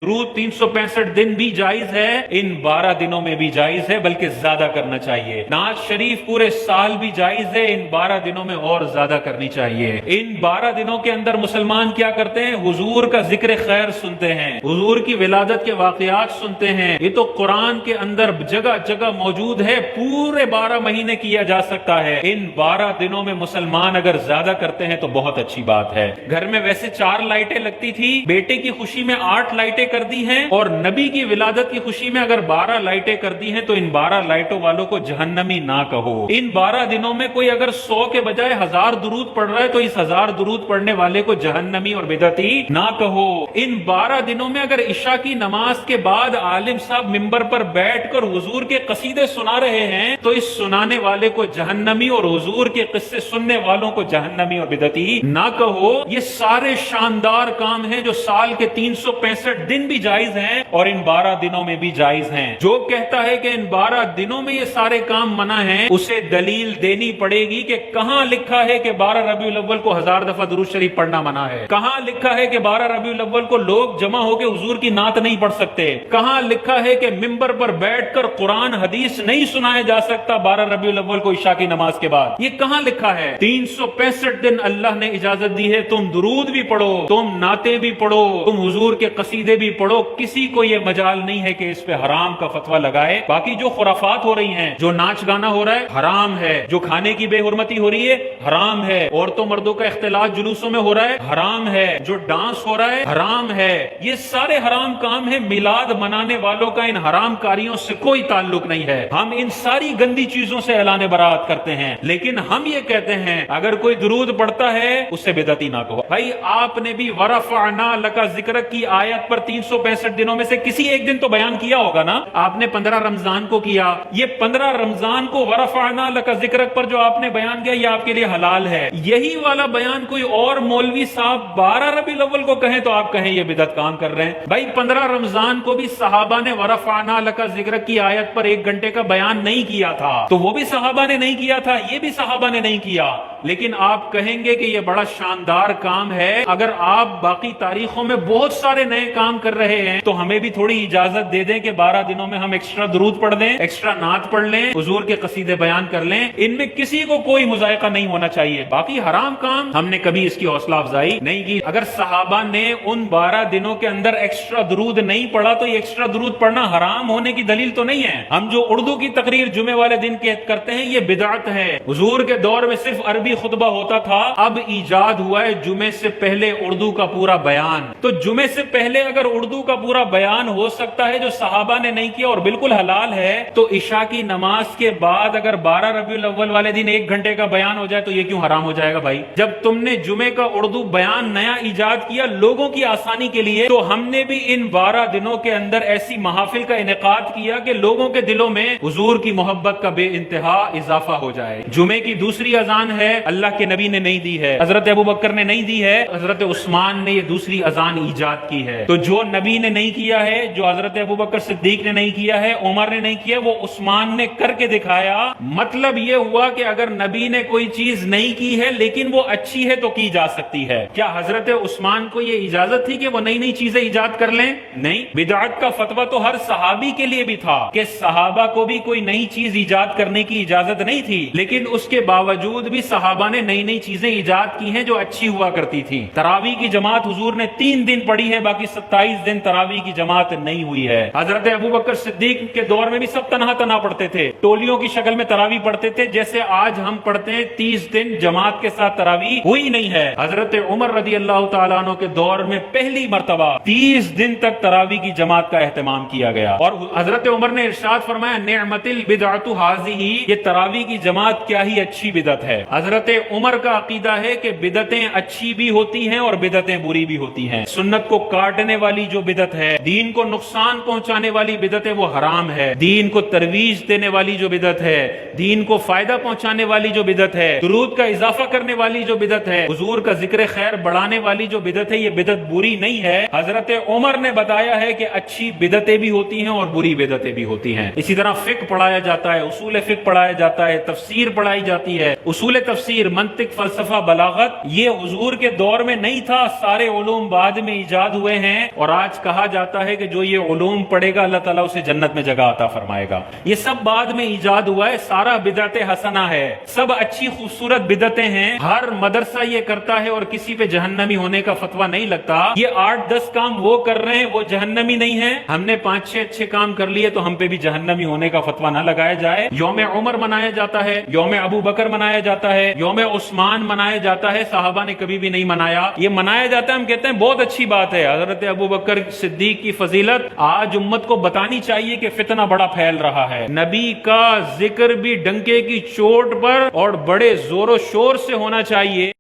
درود 365 دن بھی جائز ہے، ان 12 دنوں میں بھی جائز ہے، بلکہ زیادہ کرنا چاہیے۔ نعت شریف پورے سال بھی جائز ہے، ان 12 دنوں میں اور زیادہ کرنی چاہیے۔ ان 12 دنوں کے اندر مسلمان کیا کرتے ہیں؟ حضور کا ذکر خیر سنتے ہیں، حضور کی ولادت کے واقعات سنتے ہیں۔ یہ تو قرآن کے اندر جگہ جگہ موجود ہے، پورے 12 مہینے کیا جا سکتا ہے۔ ان 12 دنوں میں مسلمان اگر زیادہ کرتے ہیں تو بہت اچھی بات ہے۔ گھر میں ویسے 4 لائٹیں لگتی تھی، بیٹے کی خوشی میں 8 لائٹیں کر دی ہیں، اور نبی کی ولادت کی خوشی میں اگر 12 لائٹیں کر دی ہیں تو ان 12 لائٹوں والوں کو جہنمی نہ کہو۔ ان 12 دنوں میں کوئی اگر 100 کے بجائے 1000 درود پڑھ رہا ہے تو اس 1000 درود پڑھنے والے کو جہنمی اور بدعتی نہ کہو۔ ان 12 دنوں میں اگر عشاء کی نماز کے بعد عالم صاحب منبر پر بیٹھ کر حضور کے قصیدے سنا رہے ہیں تو اس سنانے والے کو جہنمی اور حضور کے قصے سننے والوں کو جہنمی اور بدعتی نہ کہو۔ یہ سارے شاندار کام ہیں جو سال کے 365 دن بھی جائز ہیں اور ان 12 دنوں میں بھی جائز ہیں۔ جو کہتا ہے کہ ان 12 دنوں میں یہ سارے کام منع ہیں، اسے دلیل دینی پڑے گی کہ کہاں لکھا ہے کہ 12 ربیع الاول کو 1000 دفعہ درود شریف پڑھنا منع ہے؟ کہاں لکھا ہے کہ 12 ربیع الاول کو لوگ جمع ہو کے حضور کی نعت نہیں پڑھ سکتے؟ کہاں لکھا ہے کہ منبر پر بیٹھ کر قرآن حدیث نہیں سنایا جا سکتا 12 ربیع الاول کو عشاء کی نماز کے بعد؟ یہ کہاں لکھا ہے؟ 365 دن اللہ نے اجازت دی ہے، تم درود بھی پڑھو، تم نعتیں بھی پڑھو، تم حضور کے قصیدے بھی پڑھو، کسی کو یہ مجال نہیں ہے کہ اس پہ حرام کا فتویٰ لگائے۔ باقی جو خرافات ہو رہی ہیں، جو ناچ گانا ہو رہا ہے حرام ہے، جو کھانے کی بے حرمتی ہو رہی ہے حرام ہے، عورتوں مردوں کا اختلاط جلوسوں میں ہو رہا ہے حرام ہے، جو ڈانس ہو رہا ہے حرام ہے، یہ سارے حرام کام ہیں۔ میلاد منانے والوں کا ان حرام کاریوں سے کوئی تعلق نہیں ہے، ہم ان ساری گندی چیزوں سے اعلان برات کرتے ہیں، لیکن ہم یہ کہتے ہیں اگر کوئی درود پڑھتا ہے اسے بدعتی نہ کہو۔ بھائی آپ نے بھی ورفعنا لک ذکرک کی آیت پر 365 دنوں میں سے کسی ایک دن تو بیان کیا ہوگا نا؟ آپ نے 15 رمضان کو کیا، یہ 15 رمضان کو ورفعنا لک ذکرک پر جو آپ نے بیان کیا یہ آپ کے لیے حلال ہے۔ یہی والا بیان کوئی اور مولوی صاحب 12 ربیع الاول کو کہیں تو آپ کہیں یہ بدعت کام کر رہے ہیں۔ بھائی 15 رمضان کو بھی صحابہ نے ورفعنا لک ذکرک کی آیت پر 1 گھنٹے کا بیان نہیں کیا تھا، تو وہ بھی صحابہ نے نہیں کیا تھا، یہ بھی صحابہ نے نہیں کیا، لیکن آپ کہیں گے کہ یہ بڑا شاندار کام ہے۔ اگر آپ باقی تاریخوں میں بہت سارے نئے کام کر رہے ہیں تو ہمیں بھی تھوڑی اجازت دے دیں کہ 12 دنوں میں ہم ایکسٹرا درود پڑھ دیں، ایکسٹرا نعت پڑھ لیں، حضور کے قصیدے بیان کر لیں، ان میں کسی کو کوئی مذائقہ نہیں ہونا چاہیے۔ باقی حرام کام ہم نے کبھی اس کی حوصلہ افزائی نہیں کی۔ اگر صحابہ نے ان 12 دنوں کے اندر ایکسٹرا درود نہیں پڑھا تو یہ ایکسٹرا درود پڑھنا حرام ہونے کی دلیل تو نہیں ہے۔ ہم جو اردو کی تقریر جمعے والے دن کرتے ہیں یہ بدعت ہے۔ حضور کے دور میں صرف عربی خطبہ ہوتا تھا، اب ایجاد ہوا ہے جمعے سے پہلے اردو کا پورا بیان۔ تو جمعے سے پہلے اگر اردو کا پورا بیان ہو سکتا ہے جو صحابہ نے نہیں کیا اور بالکل حلال ہے، تو عشاء کی نماز کے بعد اگر 12 ربیع الاول والے دن 1 گھنٹے کا بیان ہو جائے تو یہ کیوں حرام ہو جائے گا؟ بھائی جب تم نے جمعے کا اردو بیان نیا ایجاد کیا لوگوں کی آسانی کے لیے، تو ہم نے بھی ان 12 دنوں کے اندر ایسی محافل کا انعقاد کیا کہ لوگوں کے دلوں میں حضور کی محبت کا بے انتہا اضافہ ہو جائے۔ جمعے کی دوسری اذان ہے اللہ کے نبی نے نہیں دی ہے، حضرت ابوبکر نے نہیں دی ہے، حضرت عثمان نے یہ دوسری اذان ایجاد کی ہے۔ تو جو نبی نے نہیں کیا ہے، جو حضرت ابوبکر صدیق نے نہیں کیا ہے، عمر نے نہیں کیا، وہ عثمان نے کر کے دکھایا۔ مطلب یہ ہوا کہ اگر نبی نے کوئی چیز نہیں کی ہے لیکن وہ اچھی ہے تو کی جا سکتی ہے۔ کیا حضرت عثمان کو یہ اجازت تھی کہ وہ نئی نئی چیزیں ایجاد کر لیں؟ نہیں۔ بدعت کا فتویٰ تو ہر صحابی کے لیے بھی تھا کہ صحابہ کو بھی کوئی نئی چیز ایجاد کرنے کی اجازت نہیں تھی، لیکن اس کے باوجود بھی صحابہ نے نئی نئی چیزیں ایجاد کی ہیں جو اچھی ہوا کرتی تھی۔ تراویح کی جماعت حضور نے 3 دن پڑھی ہے، باقی 27 دن تراویح کی جماعت نہیں ہوئی ہے۔ حضرت ابوبکر صدیق کے دور میں بھی سب تنہا تنہا پڑھتے تھے، ٹولیوں کی شکل میں تراویح پڑھتے تھے، جیسے آج ہم پڑھتے ہیں 30 دن جماعت کے ساتھ تراویح ہوئی نہیں ہے۔ حضرت عمر رضی اللہ تعالیٰ عنہ کے دور میں پہلی مرتبہ 30 دن تک تراویح کی جماعت کا اہتمام کیا گیا، اور حضرت عمر نے ارشاد فرمایا نعمت البدعۃ ھذہ، یہ تراویح کی جماعت کیا ہی اچھی بدعت ہے۔ حضرت عمر کا عقیدہ ہے کہ بدعتیں اچھی بھی ہوتی ہیں اور بدعتیں بری بھی ہوتی ہیں۔ سنت کو کاٹنے والی جو بدعت ہے، دین کو نقصان پہنچانے والی بدعت ہے، وہ حرام ہے۔ دین کو ترویج دینے والی جو بدعت ہے، دین کو فائدہ پہنچانے والی جو بدعت ہے، درود کا اضافہ کرنے والی جو بدعت ہے، حضور کا ذکر خیر بڑھانے والی جو بدعت ہے، یہ بدعت بری نہیں ہے۔ حضرت عمر نے بتایا ہے کہ اچھی بدعتیں بھی ہوتی ہیں اور بری بدعتیں بھی ہوتی ہیں۔ اسی طرح فقہ پڑھایا جاتا ہے، اصول فقہ پڑھایا جاتا ہے، تفسیر پڑھائی جاتی ہے۔ اصول تفسیر، منطق، فلسفہ، بلاغت، یہ حضور کے دور میں نہیں تھا، سارے علوم بعد میں ایجاد ہوئے ہیں، اور آج کہا جاتا ہے کہ جو یہ علوم پڑھے گا اللہ تعالیٰ اسے جنت میں جگہ عطا فرمائے گا. یہ سب بعد میں ایجاد ہوا ہے. سارا بدعت حسنہ ہے, سب اچھی خوبصورت بدعتیں ہیں. ہر مدرسہ یہ کرتا ہے اور کسی پہ جہنمی ہونے کا فتویٰ نہیں لگتا. یہ 8-10 کام وہ کر رہے ہیں, وہ جہنمی نہیں ہیں. ہم نے 5-6 اچھے کام کر لیے تو ہم پہ بھی جہنمی ہونے کا فتویٰ نہ لگایا جائے. یوم عمر منایا جاتا ہے, یوم ابو بکر منایا جاتا ہے, یوم عثمان منایا جاتا ہے. صحابہ نے کبھی بھی نہیں منایا, یہ منایا جاتا ہے. ہم کہتے ہیں بہت اچھی بات ہے. حضرت ابو بکر صدیق کی فضیلت آج امت کو بتانی چاہیے کہ فتنہ بڑا پھیل رہا ہے. نبی کا ذکر بھی ڈنکے کی چوٹ پر اور بڑے زور و شور سے ہونا چاہیے.